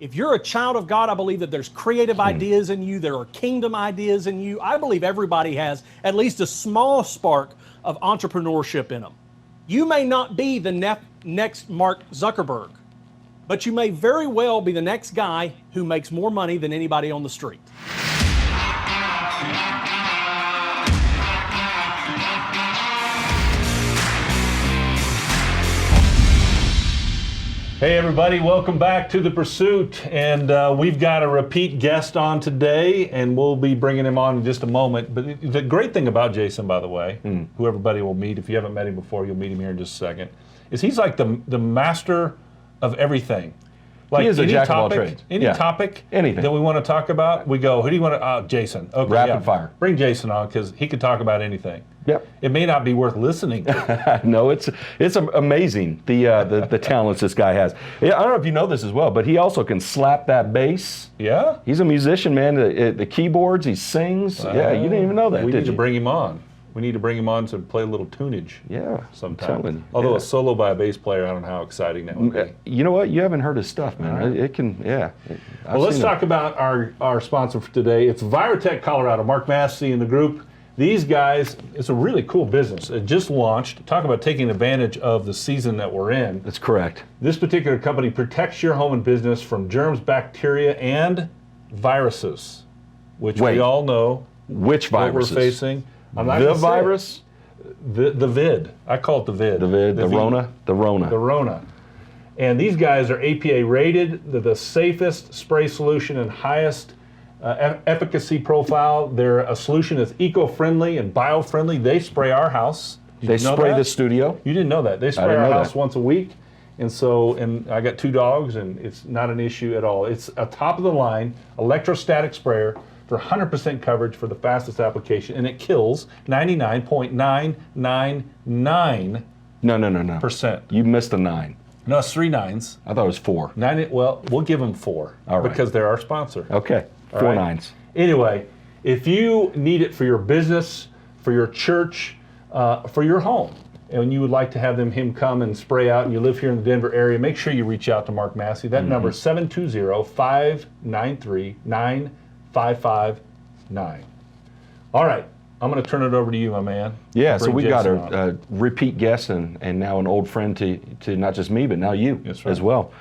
If you're a child of God, I believe that there's creative ideas in you. There are kingdom ideas in you. I believe everybody has at least a small spark of entrepreneurship in them. You may not be the next Mark Zuckerberg, but you may very well be the next guy who makes more money than anybody on the street. Hey everybody, welcome back to The Pursuit, and we've got a repeat guest on today, and we'll be bringing him on in just a moment. But the great thing about Jason, by the way, who everybody will meet, if you haven't met him before, you'll meet him here in just a second, is he's like the master of everything. Like he is a jack of all trades. Any topic Anything that we want to talk about, we go, who do you want to, Jason. Okay, Rapid fire. Bring Jason on, because he can talk about anything. Yep. It may not be worth listening to. No, it's amazing, the talents this guy has. Yeah, I don't know if you know this as well, but he also can slap that bass. Yeah? He's a musician, man. The keyboards, he sings. Yeah, you didn't even know that, we did need you? to bring him on. We need to bring him on to play a little tunage. Yeah, sometime. Although a solo by a bass player, I don't know how exciting that would be. You know what? You haven't heard his stuff, man. It can, yeah. Well, let's talk about our sponsor for today. It's Virotech Colorado. Mark Massey and the group. These guys, it's a really cool business. It just launched. Talk about taking advantage of the season that we're in. That's correct. This particular company protects your home and business from germs, bacteria, and viruses, which we all know. Which viruses? What we're facing. I'm not the virus? The vid. I call it the vid. The vid, the Rona? The Rona. The Rona. And these guys are APA rated. They're the safest spray solution and highest efficacy profile. They're a solution that's eco-friendly and bio-friendly. They spray our house. They spray the studio? You didn't know that. They spray our house once a week. And I got 2 dogs, and it's not an issue at all. It's a top-of-the-line electrostatic sprayer for 100% coverage for the fastest application, and it kills 99.999%. No. You missed a 9. No, it's 3 nines. I thought it was 4. 9. Well, we'll give them 4. All right. Because they're our sponsor. Okay, 4 nines. Anyway, if you need it for your business, for your church, for your home, and you would like to have him come and spray out, and you live here in the Denver area, make sure you reach out to Mark Massey. That number is 720-593-9559. All right. I'm going to turn it over to you, my man. Yeah, so we got a repeat guest and now an old friend to not just me, but now you as well.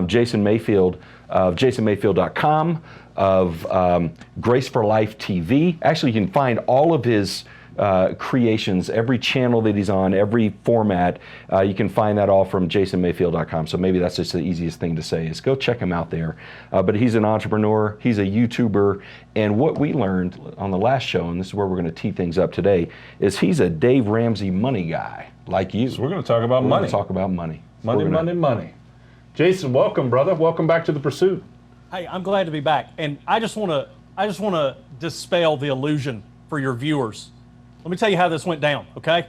Jason Mayfield of jasonmayfield.com, of Grace for Life TV. Actually, you can find all of his creations, every channel that he's on, every format. You can find that all from jasonmayfield.com. So maybe that's just the easiest thing to say is go check him out there. But he's an entrepreneur, he's a YouTuber, and what we learned on the last show, and this is where we're going to tee things up today, is he's a Dave Ramsey money guy like you. So we're going to talk about money. We're going to talk about money. Money. Jason, welcome, brother. Welcome back to The Pursuit. Hey, I'm glad to be back, and I just want to dispel the illusion for your viewers. Let me tell you how this went down, okay?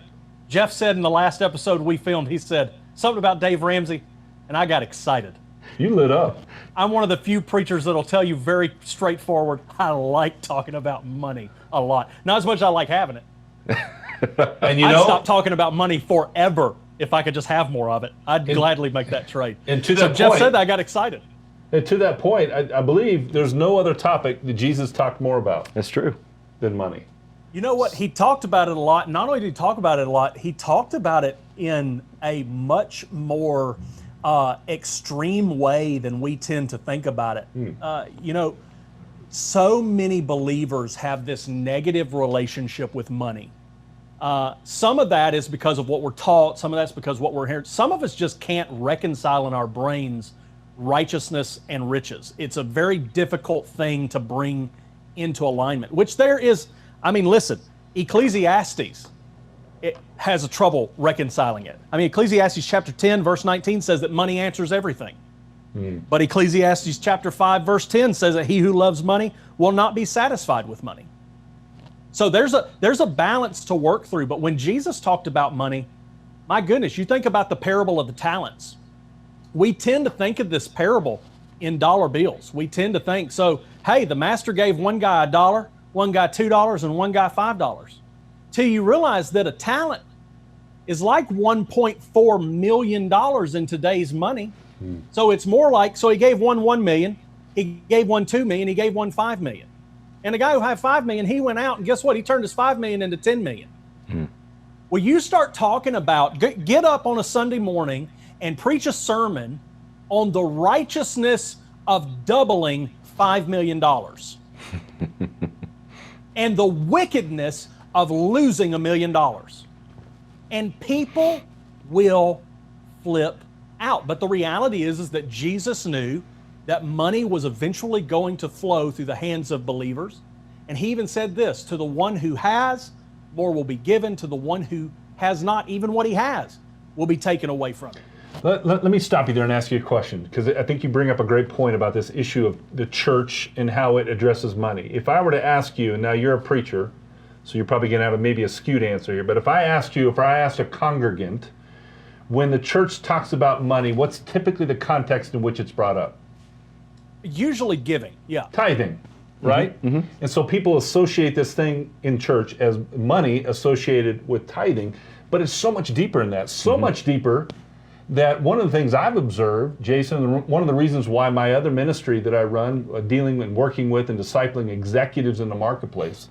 Jeff said in the last episode we filmed, he said something about Dave Ramsey, and I got excited. You lit up. I'm one of the few preachers that'll tell you very straightforward, I like talking about money a lot. Not as much as I like having it. And I'd stop talking about money forever if I could just have more of it. I'd gladly make that trade. And to that point, Jeff said that, I got excited. And to that point, I believe there's no other topic that Jesus talked more about. That's true. Than money. You know what? He talked about it a lot. Not only did he talk about it a lot, he talked about it in a much more extreme way than we tend to think about it. So many believers have this negative relationship with money. Some of that is because of what we're taught. Some of that's because of what we're hearing. Some of us just can't reconcile in our brains righteousness and riches. It's a very difficult thing to bring into alignment, which there is. I mean, listen, Ecclesiastes, it has a trouble reconciling it. I mean, Ecclesiastes chapter 10, verse 19 says that money answers everything. But Ecclesiastes chapter 5, verse 10 says that he who loves money will not be satisfied with money. So there's a balance to work through. But when Jesus talked about money, my goodness, you think about the parable of the talents. We tend to think of this parable in dollar bills. We tend to think, so, hey, the master gave one guy $1, one guy $2, and one guy $5. Till you realize that a talent is like $1.4 million in today's money. So it's more like, so he gave one 1 million, he gave one 2 million, he gave one 5 million. And the guy who had 5 million, he went out and guess what? He turned his 5 million into 10 million. Well, you start talking about, get up on a Sunday morning and preach a sermon on the righteousness of doubling $5 million and the wickedness of losing $1 million. And people will flip out. But the reality is that Jesus knew that money was eventually going to flow through the hands of believers. And he even said this, to the one who has, more will be given. To the one who has not, even what he has will be taken away from him. Let me stop you there and ask you a question, because I think you bring up a great point about this issue of the church and how it addresses money. If I were to ask you, and now you're a preacher, so you're probably going to have maybe a skewed answer here, but if I asked a congregant, when the church talks about money, what's typically the context in which it's brought up? Usually giving, yeah. Tithing, right? Mm-hmm. And so people associate this thing in church as money associated with tithing, but it's so much deeper than that, so much deeper that one of the things I've observed, Jason, one of the reasons why my other ministry that I run, dealing and working with and discipling executives in the marketplace,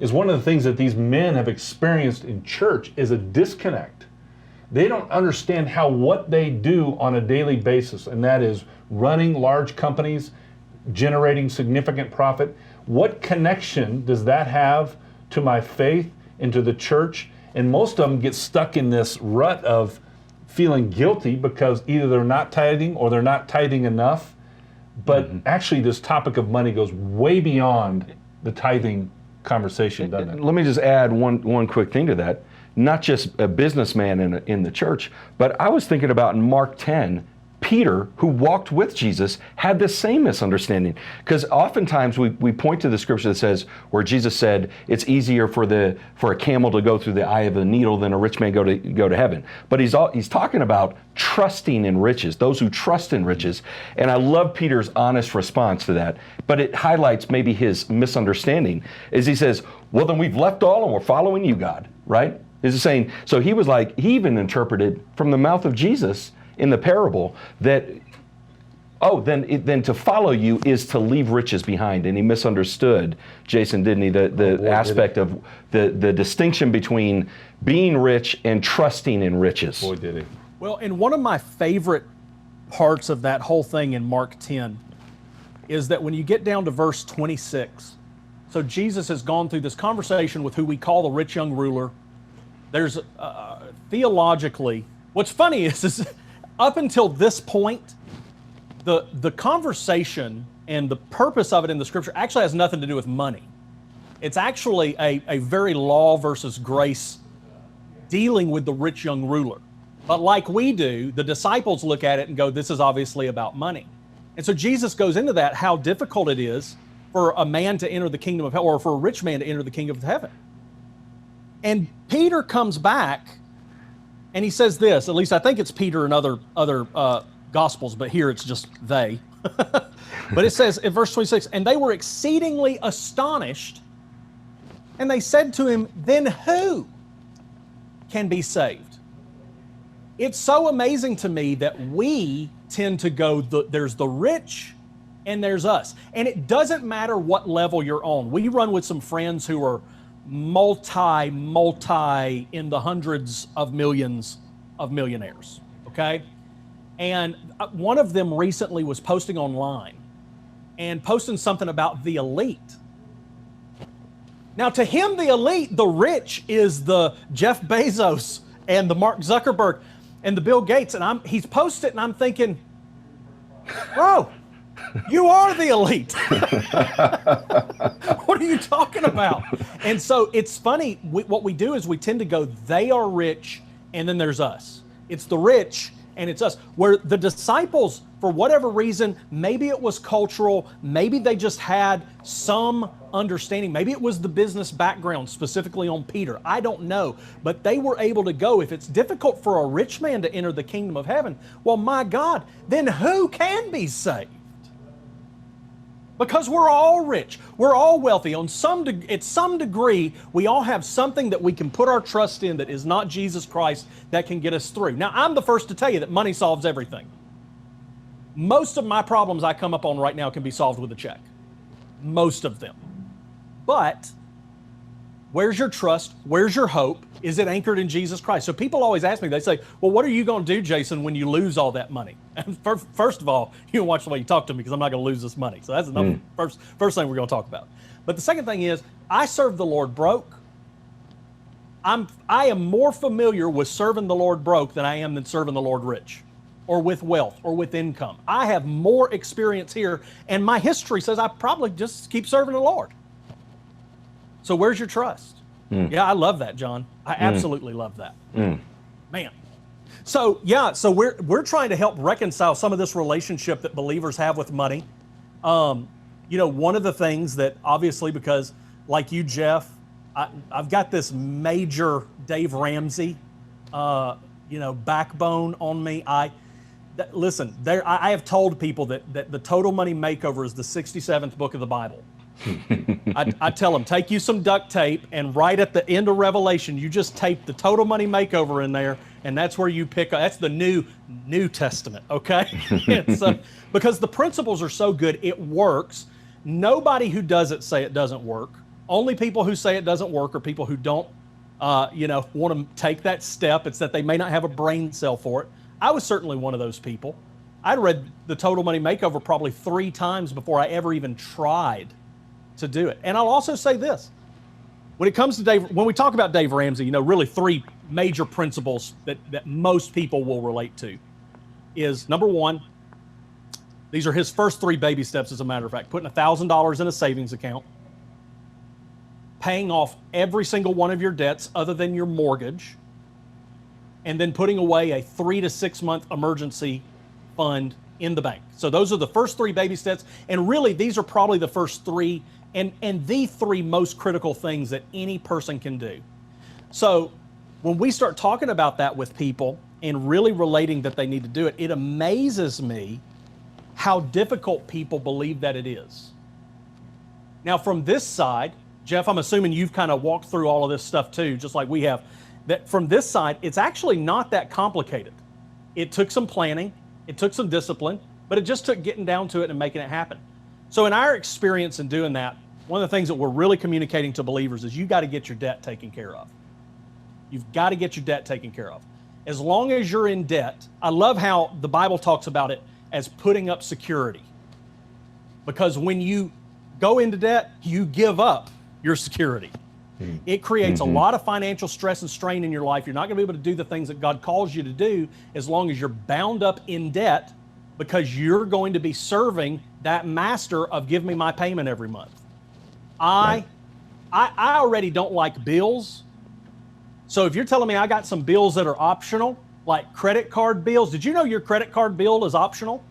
is one of the things that these men have experienced in church is a disconnect. They don't understand how what they do on a daily basis, and that is running large companies, generating significant profit, what connection does that have to my faith and to the church? And most of them get stuck in this rut of feeling guilty because either they're not tithing or they're not tithing enough. But actually this topic of money goes way beyond the tithing conversation, doesn't it? Let me just add one quick thing to that. Not just a businessman in the church, but I was thinking about in Mark 10, Peter, who walked with Jesus, had the same misunderstanding. Because oftentimes we point to the scripture that says, where Jesus said, it's easier for a camel to go through the eye of a needle than a rich man go to heaven. But he's talking about trusting in riches, those who trust in riches. And I love Peter's honest response to that. But it highlights maybe his misunderstanding, is he says, well, then we've left all and we're following you, God, right? Is saying, so he was like, he even interpreted from the mouth of Jesus in the parable that, then to follow you is to leave riches behind. And he misunderstood, Jason, didn't he, the aspect of the distinction between being rich and trusting in riches. Boy, did he. Well, and one of my favorite parts of that whole thing in Mark 10 is that when you get down to verse 26, so Jesus has gone through this conversation with who we call the rich young ruler. There's theologically, what's funny is up until this point, the conversation and the purpose of it in the scripture actually has nothing to do with money. It's actually a very law versus grace dealing with the rich young ruler. But like we do, the disciples look at it and go, this is obviously about money. And so Jesus goes into that, how difficult it is for a man to enter the kingdom of hell, or for a rich man to enter the kingdom of heaven. And Peter comes back and he says this, at least I think it's Peter and other Gospels, but here it's just they. But it says in verse 26, and they were exceedingly astonished, and they said to him, then who can be saved? It's so amazing to me that we tend to go, there's the rich and there's us. And it doesn't matter what level you're on. We run with some friends who are multi in the hundreds of millions of millionaires, okay? And one of them recently was posting online and posting something about the elite. Now to him, the elite, the rich, is the Jeff Bezos and the Mark Zuckerberg and the Bill Gates. And he's posted and I'm thinking, bro, you are the elite. What are you talking about? And so it's funny, what we do is we tend to go, they are rich, and then there's us. It's the rich, and it's us. Where the disciples, for whatever reason, maybe it was cultural, maybe they just had some understanding, maybe it was the business background, specifically on Peter, I don't know. But they were able to go, if it's difficult for a rich man to enter the kingdom of heaven, well, my God, then who can be saved? Because we're all rich, we're all wealthy. At some degree, we all have something that we can put our trust in that is not Jesus Christ that can get us through. Now, I'm the first to tell you that money solves everything. Most of my problems I come up on right now can be solved with a check. Most of them. But where's your trust? Where's your hope? Is it anchored in Jesus Christ? So people always ask me, they say, well, what are you going to do, Jason, when you lose all that money? And first of all, you watch the way you talk to me because I'm not going to lose this money. So that's the first thing we're going to talk about. But the second thing is, I serve the Lord broke. I am more familiar with serving the Lord broke than I am than serving the Lord rich or with wealth or with income. I have more experience here, and my history says I probably just keep serving the Lord. So where's your trust? Yeah, I love that, John. I absolutely love that. Man. So yeah, so we're trying to help reconcile some of this relationship that believers have with money. You know, one of the things that obviously, because like you, Jeff, I've got this major Dave Ramsey, backbone on me. Listen, I have told people that the Total Money Makeover is the 67th book of the Bible. I tell them, take you some duct tape, and right at the end of Revelation, you just tape the Total Money Makeover in there, and that's where you pick up. That's the New Testament, okay? Because the principles are so good, it works. Nobody who does it say it doesn't work. Only people who say it doesn't work are people who don't, want to take that step. It's that they may not have a brain cell for it. I was certainly one of those people. I'd read the Total Money Makeover probably 3 times before I ever even tried to do it. And I'll also say this. When it comes to when we talk about Dave Ramsey, really 3 major principles that most people will relate to is, number 1, these are his first 3 baby steps, as a matter of fact, putting $1,000 in a savings account, paying off every single one of your debts other than your mortgage, and then putting away a 3 to 6 month emergency fund in the bank. So those are the first 3 baby steps, and really these are probably the first 3 and the 3 most critical things that any person can do. So when we start talking about that with people and really relating that they need to do it, it amazes me how difficult people believe that it is. Now from this side, Jeff, I'm assuming you've kind of walked through all of this stuff too, just like we have. That from this side, it's actually not that complicated. It took some planning, it took some discipline, but it just took getting down to it and making it happen. So in our experience in doing that, one of the things that we're really communicating to believers is you got to get your debt taken care of. You've got to get your debt taken care of. As long as you're in debt, I love how the Bible talks about it as putting up security. Because when you go into debt, you give up your security. It creates a lot of financial stress and strain in your life. You're not going to be able to do the things that God calls you to do as long as you're bound up in debt, because you're going to be serving that master of give me my payment every month. I already don't like bills. So if you're telling me I got some bills that are optional, like credit card bills, did you know your credit card bill is optional?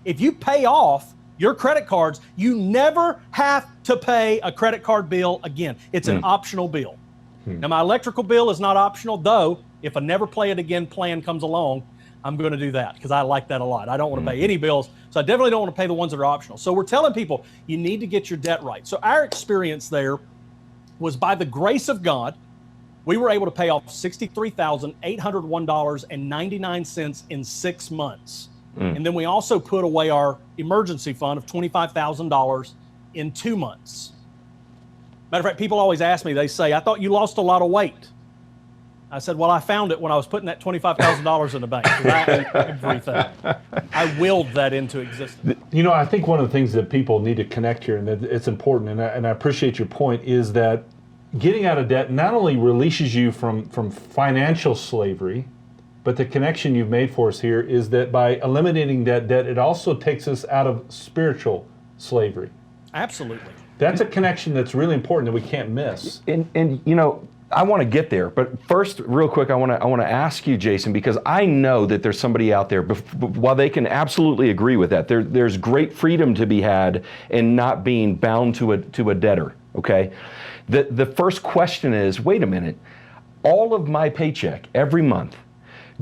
If you pay off your credit cards, you never have to pay a credit card bill again. It's an optional bill. Now, my electrical bill is not optional, though. If a never play it again plan comes along, I'm going to do that because I like that a lot. I don't want to pay any bills, so I definitely don't want to pay the ones that are optional. So we're telling people you need to get your debt right. So our experience there was, by the grace of God, we were able to pay off $63,801.99 in 6 months. And then we also put away our emergency fund of $25,000 in 2 months. Matter of fact, people always ask me, they say, I thought you lost a lot of weight. I said, well, I found it when I was putting that $25,000 in the bank. I ate everything. I willed that into existence. I think one of the things that people need to connect here, and that it's important, and I appreciate your point, is that getting out of debt not only releases you from financial slavery, but the connection you've made for us here is that by eliminating that debt, it also takes us out of spiritual slavery. Absolutely. That's a connection that's really important that we can't miss. And I want to get there, but first, real quick, I want to ask you, Jason, because I know that there's somebody out there. While they can absolutely agree with that, there's great freedom to be had in not being bound to a debtor. Okay, the first question is, wait a minute, all of my paycheck every month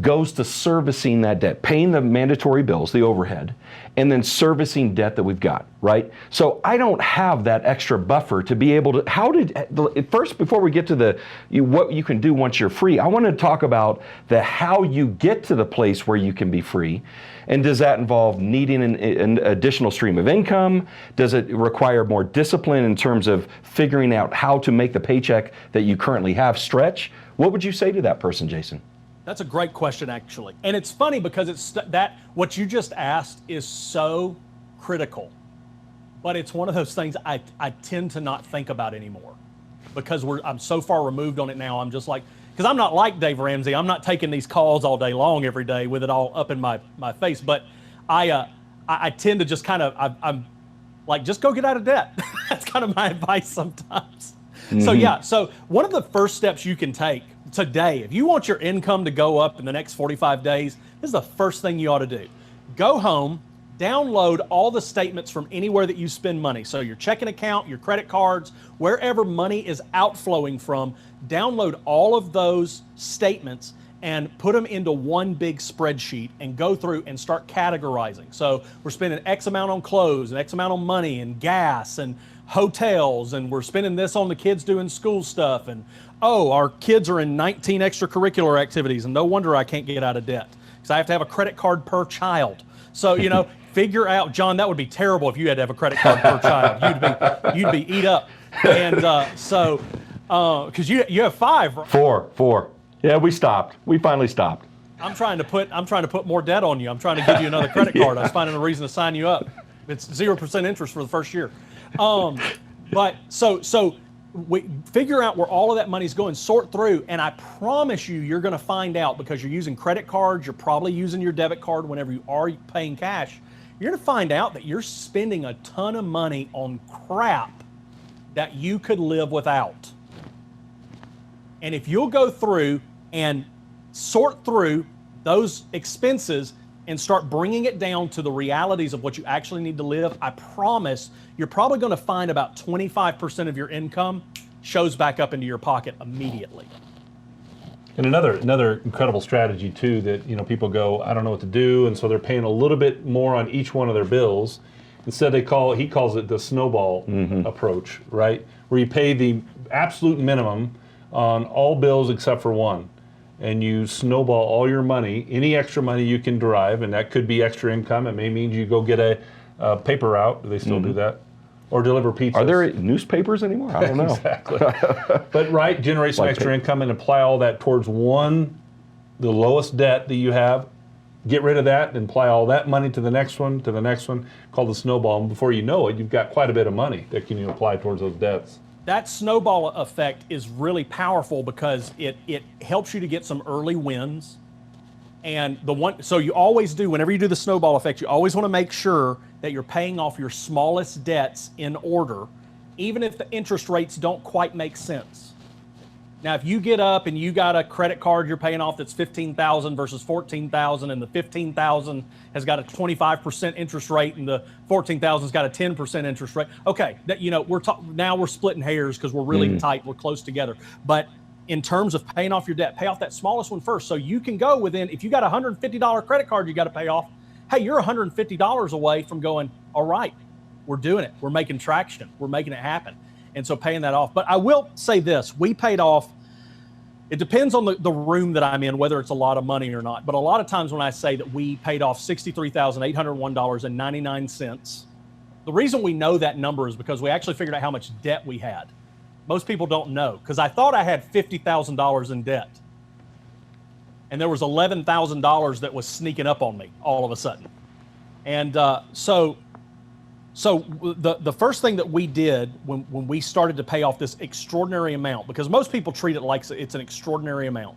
goes to servicing that debt, paying the mandatory bills, the overhead, and then servicing debt that we've got, right? So I don't have that extra buffer to be able to, first, before we get to what you can do once you're free, I want to talk about how you get to the place where you can be free. And does that involve needing an additional stream of income? Does it require more discipline in terms of figuring out how to make the paycheck that you currently have stretch? What would you say to that person, Jason? That's a great question, actually. And it's funny because what you just asked is so critical. But it's one of those things I tend to not think about anymore because I'm so far removed on it now. I'm just like, because I'm not like Dave Ramsey. I'm not taking these calls all day long every day with it all up in my face. But I tend to just kind of, I'm like, just go get out of debt. That's kind of my advice sometimes. Mm-hmm. So yeah, so one of the first steps you can take today, if you want your income to go up in the next 45 days, this is the first thing you ought to do. Go home, download all the statements from anywhere that you spend money. So your checking account, your credit cards, wherever money is outflowing from, download all of those statements and put them into one big spreadsheet and go through and start categorizing. So we're spending X amount on clothes and X amount on money and gas and hotels, and we're spending this on the kids doing school stuff, and oh, our kids are in 19 extracurricular activities, and no wonder I can't get out of debt because I have to have a credit card per child. So, figure out, John, that would be terrible if you had to have a credit card per child. You'd be eat up. And because you have 5. Right? 4. Yeah, we stopped. We finally stopped. I'm trying to put more debt on you. I'm trying to give you another credit card. I was finding a reason to sign you up. It's 0% interest for the first year. But so we figure out where all of that money's going, sort through, and I promise you're going to find out, because you're using credit cards, you're probably using your debit card whenever you are paying cash, you're going to find out that you're spending a ton of money on crap that you could live without. And if you'll go through and sort through those expenses and start bringing it down to the realities of what you actually need to live, I promise you're probably going to find about 25% of your income shows back up into your pocket immediately. And another incredible strategy too, that people go, I don't know what to do, and so they're paying a little bit more on each one of their bills. Instead, he calls it the snowball approach, right? Where you pay the absolute minimum on all bills except for one. And you snowball all your money, any extra money you can derive, and that could be extra income. It may mean you go get a paper route. Do they still do that? Or deliver pizzas. Are there newspapers anymore? I don't know. Exactly. But generate some extra income and apply all that towards the lowest debt that you have. Get rid of that and apply all that money to the next one, called the snowball. And before you know it, you've got quite a bit of money that you apply towards those debts. That snowball effect is really powerful because it helps you to get some early wins. And so you always do, whenever you do the snowball effect, you always want to make sure that you're paying off your smallest debts in order, even if the interest rates don't quite make sense. Now, if you get up and you got a credit card you're paying off that's $15,000 versus $14,000, and the $15,000 has got a 25% interest rate and the $14,000's got a 10% interest rate. Okay, now we're splitting hairs because we're really tight, we're close together. But in terms of paying off your debt, pay off that smallest one first. So you can go within, if you got a $150 credit card you got to pay off, hey, you're $150 away from going, all right, we're doing it. We're making traction. We're making it happen. And so paying that off. But I will say this, we paid off, it depends on the room that I'm in, whether it's a lot of money or not. But a lot of times when I say that we paid off $63,801.99, the reason we know that number is because we actually figured out how much debt we had. Most people don't know, because I thought I had $50,000 in debt. And there was $11,000 that was sneaking up on me all of a sudden. And so the first thing that we did when we started to pay off this extraordinary amount, because most people treat it like it's an extraordinary amount,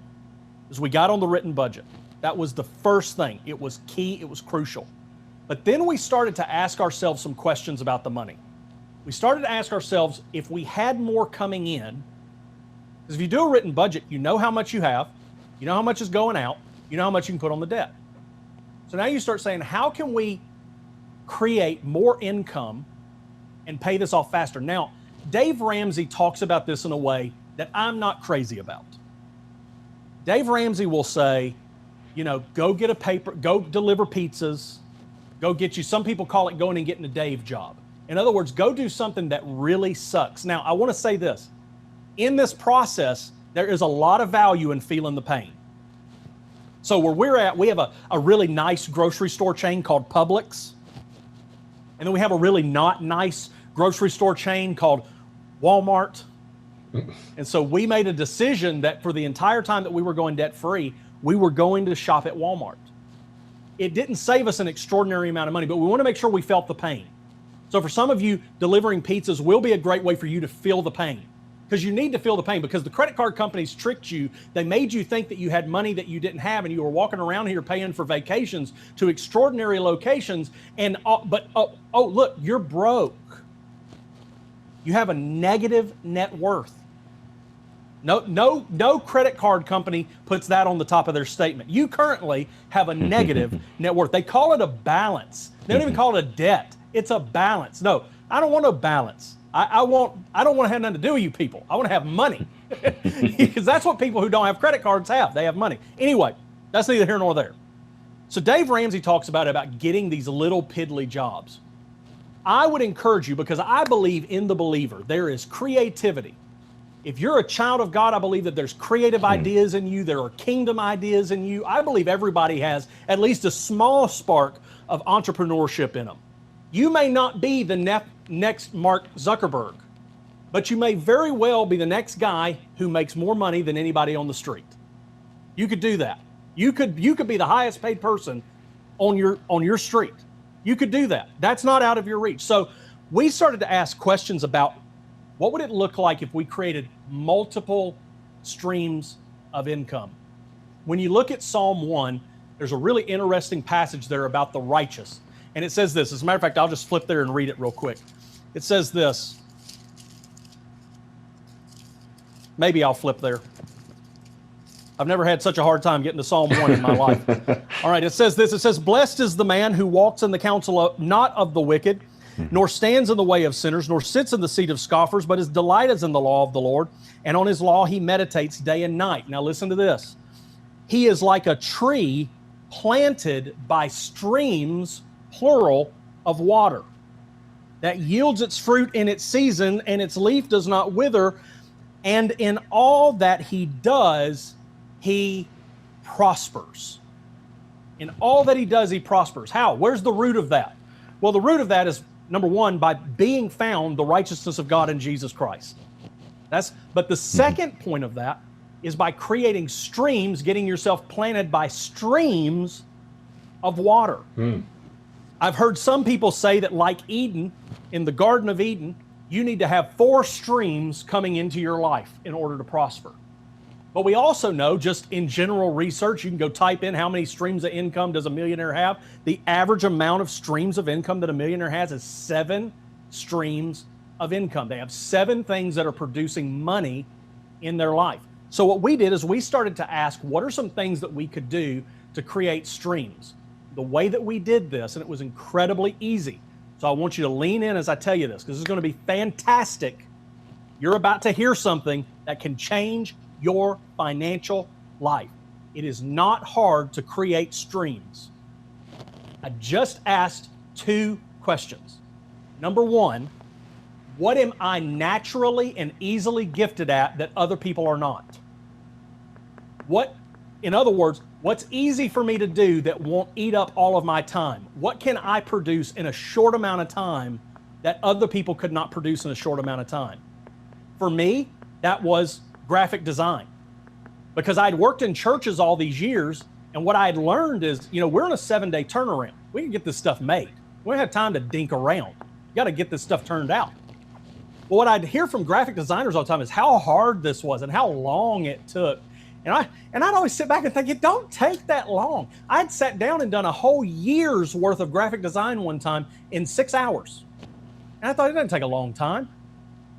is we got on the written budget. That was the first thing. It was key. It was crucial. But then we started to ask ourselves some questions about the money. We started to ask ourselves if we had more coming in, because if you do a written budget, you know how much you have, you know how much is going out, you know how much you can put on the debt. So now you start saying, how can we create more income and pay this off faster? Now, Dave Ramsey talks about this in a way that I'm not crazy about. Dave Ramsey will say, go get a paper, go deliver pizzas, go get you, some people call it going and getting a Dave job. In other words, go do something that really sucks. Now, I want to say this. In this process, there is a lot of value in feeling the pain. So where we're at, we have a really nice grocery store chain called Publix. And then we have a really not nice grocery store chain called Walmart. And so we made a decision that for the entire time that we were going debt-free, we were going to shop at Walmart. It didn't save us an extraordinary amount of money, but we want to make sure we felt the pain. So for some of you, delivering pizzas will be a great way for you to feel the pain, because you need to feel the pain, because the credit card companies tricked you. They made you think that you had money that you didn't have, and you were walking around here paying for vacations to extraordinary locations. But look, you're broke. You have a negative net worth. No credit card company puts that on the top of their statement. You currently have a negative net worth. They call it a balance. They don't even call it a debt. It's a balance. No, I don't want a balance. I don't want to have nothing to do with you people. I want to have money. Because that's what people who don't have credit cards have. They have money. Anyway, that's neither here nor there. So Dave Ramsey talks about getting these little piddly jobs. I would encourage you, because I believe in the believer, there is creativity. If you're a child of God, I believe that there's creative ideas in you. There are kingdom ideas in you. I believe everybody has at least a small spark of entrepreneurship in them. You may not be the next Mark Zuckerberg, but you may very well be the next guy who makes more money than anybody on the street. You could do that. You could be the highest paid person on your street. You could do that. That's not out of your reach. So we started to ask questions about what would it look like if we created multiple streams of income. When you look at Psalm 1, there's a really interesting passage there about the righteous. And it says this. As a matter of fact, I'll just flip there and read it real quick. It says this. Maybe I'll flip there. I've never had such a hard time getting to Psalm 1 in my life. All right, it says this. It says, blessed is the man who walks in the counsel not of the wicked, nor stands in the way of sinners, nor sits in the seat of scoffers, but his delight is in the law of the Lord, and on his law he meditates day and night. Now listen to this. He is like a tree planted by streams, plural, of water, that yields its fruit in its season, and its leaf does not wither, and in all that he does, he prospers. In all that he does, he prospers. How? Where's the root of that? Well, the root of that is, number one, by being found the righteousness of God in Jesus Christ. But the second point of that is by creating streams, getting yourself planted by streams of water. I've heard some people say that, like Eden, in the Garden of Eden, you need to have 4 streams coming into your life in order to prosper. But we also know, just in general research, you can go type in how many streams of income does a millionaire have. The average amount of streams of income that a millionaire has is 7 streams of income. They have 7 things that are producing money in their life. So what we did is we started to ask, what are some things that we could do to create streams? The way that we did this, and it was incredibly easy. So I want you to lean in as I tell you this, because this is going to be fantastic. You're about to hear something that can change your financial life. It is not hard to create streams. I just asked 2 questions. Number 1, what am I naturally and easily gifted at that other people are not? In other words, what's easy for me to do that won't eat up all of my time? What can I produce in a short amount of time that other people could not produce in a short amount of time? For me, that was graphic design, because I'd worked in churches all these years, and what I had learned is, we're in a 7-day turnaround. We can get this stuff made. We don't have time to dink around. You got to get this stuff turned out. Well, what I'd hear from graphic designers all the time is how hard this was and how long it took. And I'd always sit back and think, it don't take that long. I'd sat down and done a whole year's worth of graphic design one time in 6 hours. And I thought, it doesn't take a long time.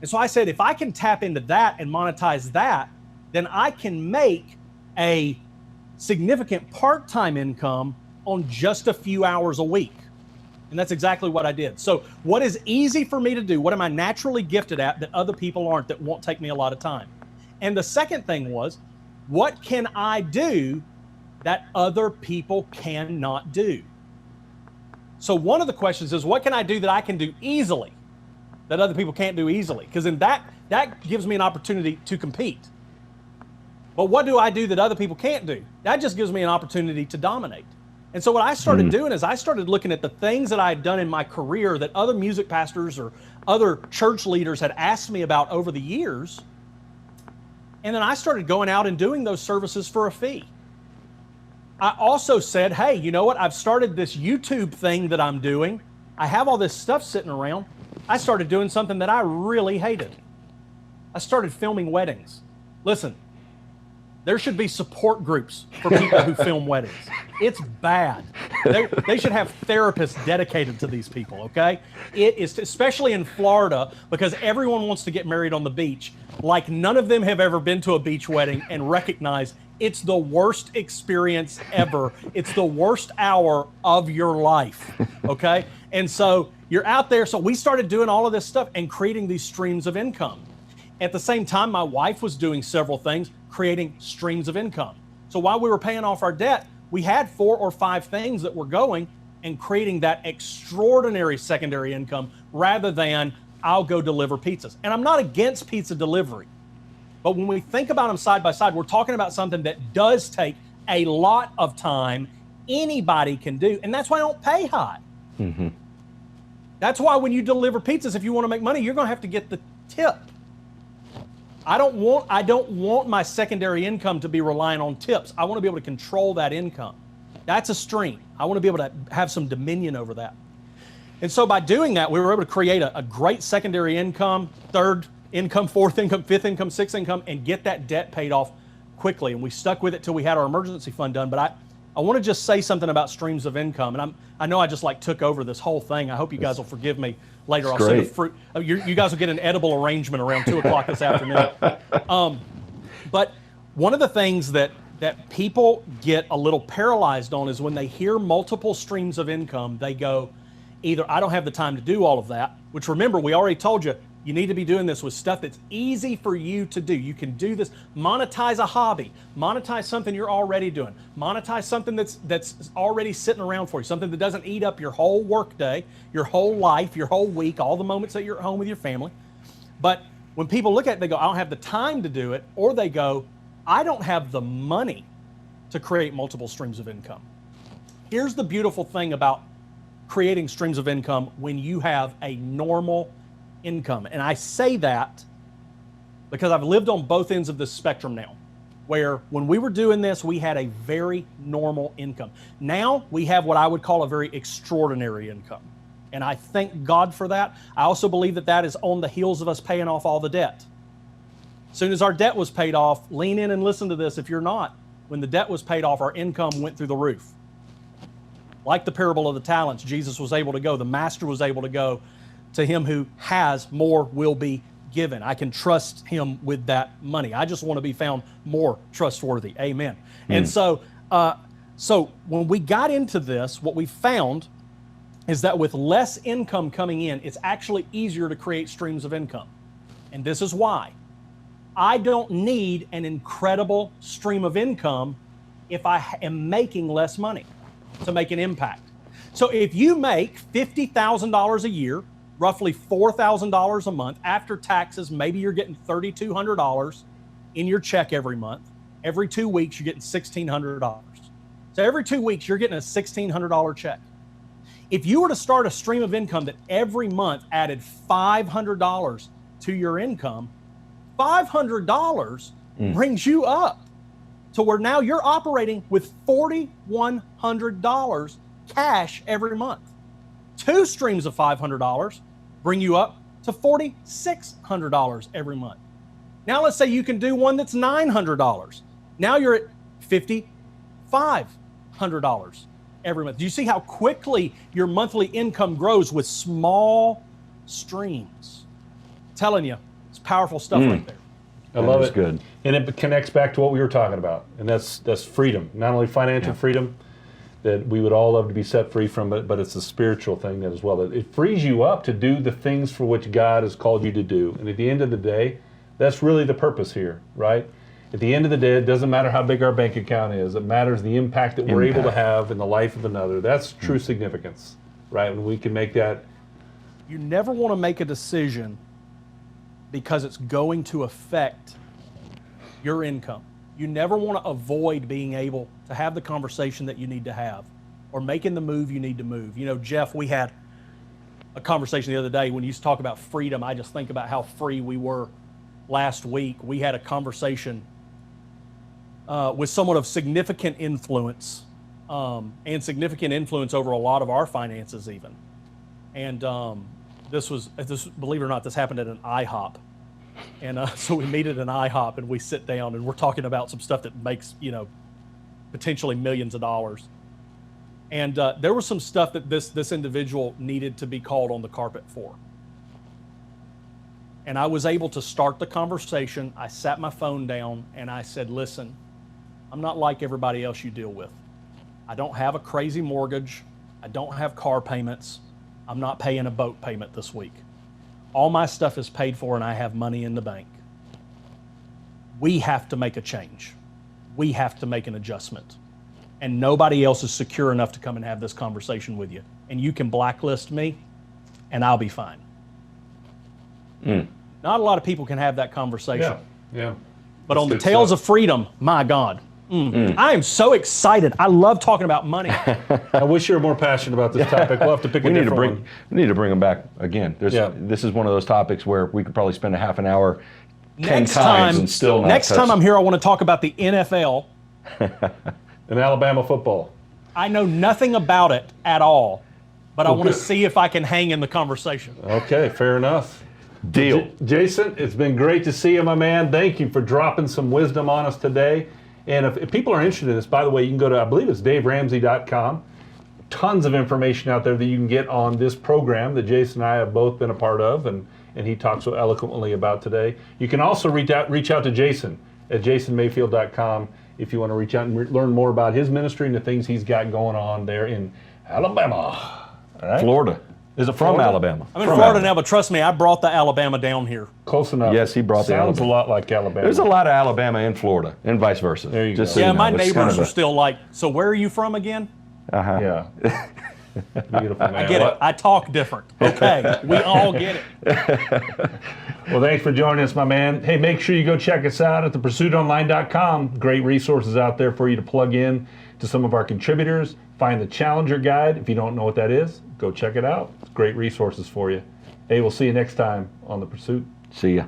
And so I said, if I can tap into that and monetize that, then I can make a significant part-time income on just a few hours a week. And that's exactly what I did. So what is easy for me to do? What am I naturally gifted at that other people aren't, that won't take me a lot of time? And the second thing was, what can I do that other people cannot do. So one of the questions is, what can I do that I can do easily that other people can't do easily? Because then that gives me an opportunity to compete. But what do I do that other people can't do? That just gives me an opportunity to dominate. And so what I started doing is I started looking at the things that I had done in my career that other music pastors or other church leaders had asked me about over the years. And then I started going out and doing those services for a fee. I also said, hey, you know what? I've started this YouTube thing that I'm doing. I have all this stuff sitting around. I started doing something that I really hated. I started filming weddings. Listen, there should be support groups for people who film weddings. It's bad. They should have therapists dedicated to these people, okay? It is, especially in Florida, because everyone wants to get married on the beach. Like none of them have ever been to a beach wedding and recognize it's the worst experience ever. It's the worst hour of your life, okay? And so you're out there. So we started doing all of this stuff and creating these streams of income. At the same time, my wife was doing several things, creating streams of income. So while we were paying off our debt, we had 4 or 5 things that were going and creating that extraordinary secondary income rather than I'll go deliver pizzas. And I'm not against pizza delivery. But when we think about them side by side, we're talking about something that does take a lot of time, anybody can do, and that's why I don't pay high. Mm-hmm. That's why when you deliver pizzas, if you want to make money, you're going to have to get the tip. I don't want my secondary income to be relying on tips. I want to be able to control that income. That's a stream. I want to be able to have some dominion over that. And so by doing that, we were able to create a great secondary income, third income, fourth income, fifth income, sixth income, and get that debt paid off quickly. And we stuck with it till we had our emergency fund done. But I want to just say something about streams of income. And I know I just took over this whole thing. I hope you guys will forgive me later. I'll send a fruit. You guys will get an edible arrangement around 2 o'clock this afternoon. But one of the things that people get a little paralyzed on is when they hear multiple streams of income, they go, either I don't have the time to do all of that, which remember, we already told you, you need to be doing this with stuff that's easy for you to do. You can do this. Monetize a hobby. Monetize something you're already doing. Monetize something that's already sitting around for you, something that doesn't eat up your whole workday, your whole life, your whole week, all the moments that you're at home with your family. But when people look at it, they go, I don't have the time to do it, or they go, I don't have the money to create multiple streams of income. Here's the beautiful thing about creating streams of income when you have a normal income. And I say that because I've lived on both ends of this spectrum now, where when we were doing this, we had a very normal income. Now we have what I would call a very extraordinary income. And I thank God for that. I also believe that that is on the heels of us paying off all the debt. As soon as our debt was paid off, lean in and listen to this if you're not. When the debt was paid off, our income went through the roof. Like the parable of the talents, Jesus was able to go, the master was able to go. To him who has, more will be given. I can trust him with that money. I just want to be found more trustworthy. Amen. And so when we got into this, what we found is that with less income coming in, it's actually easier to create streams of income. And this is why. I don't need an incredible stream of income if I am making less money to make an impact. So if you make $50,000 a year, roughly $4,000 a month after taxes, maybe you're getting $3,200 in your check every month. Every 2 weeks, you're getting $1,600. So every 2 weeks, you're getting a $1,600 check. If you were to start a stream of income that every month added $500 to your income, $500 brings you up to where now you're operating with $4,100 cash every month. 2 streams of $500 bring you up to $4,600 every month. Now let's say you can do one that's $900. Now you're at $5,500 every month. Do you see how quickly your monthly income grows with small streams? I'm telling you, it's powerful stuff right there. I love it. Good. And it connects back to what we were talking about, and that's freedom. Not only financial freedom that we would all love to be set free from, but it's a spiritual thing as well. It frees you up to do the things for which God has called you to do. And at the end of the day, that's really the purpose here, right? At the end of the day, it doesn't matter how big our bank account is. It matters the impact that we're able to have in the life of another. That's true significance, right? When we can make that. You never want to make a decision because it's going to affect your income. You never want to avoid being able to have the conversation that you need to have or making the move you need to move. You know, Jeff, we had a conversation the other day when you used to talk about freedom. I just think about how free we were last week. We had a conversation with someone of significant influence and significant influence over a lot of our finances even. And this, believe it or not, this happened at an IHOP. And so we meet at an IHOP and we sit down and we're talking about some stuff that makes, you know, potentially millions of dollars. And there was some stuff that this individual needed to be called on the carpet for. And I was able to start the conversation. I sat my phone down and I said, listen, I'm not like everybody else you deal with. I don't have a crazy mortgage. I don't have car payments. I'm not paying a boat payment this week. All my stuff is paid for and I have money in the bank. We have to make a change. We have to make an adjustment. And nobody else is secure enough to come and have this conversation with you. And you can blacklist me and I'll be fine. Not a lot of people can have that conversation. Yeah. But on the Tales of Freedom, my God, I am so excited. I love talking about money. I wish you were more passionate about this topic. We'll have to pick a different one. We need to bring them back again. This is one of those topics where we could probably spend a half an hour 10 times and still not Next time I'm here, I want to talk about the NFL. And Alabama football. I know nothing about it at all, but I want to see if I can hang in the conversation. Okay, fair enough. Deal. Jason, it's been great to see you, my man. Thank you for dropping some wisdom on us today. And if people are interested in this, by the way, you can go to, I believe it's DaveRamsey.com. Tons of information out there that you can get on this program that Jason and I have both been a part of, and he talked so eloquently about today. You can also reach out to Jason at jasonmayfield.com if you want to reach out and learn more about his ministry and the things he's got going on there in Alabama. All right? Florida. Is it From Florida? Alabama. I'm in Florida now, but trust me, I brought the Alabama down here. Close enough. Yes, he brought the Sounds Alabama. a lot like Alabama. There's a lot of Alabama in Florida, and vice versa. There you go. So Yeah, you know, my it's neighbors kind of are still like, so where are you from again? Yeah. Beautiful, man. I get it. I talk different. Okay, we all get it. Well, thanks for joining us, my man. Hey, make sure you go check us out at thepursuitonline.com. Great resources out there for you to plug in to some of our contributors. Find the Challenger Guide. If you don't know what that is, go check it out. It's great resources for you. Hey, we'll see you next time on The Pursuit. See ya.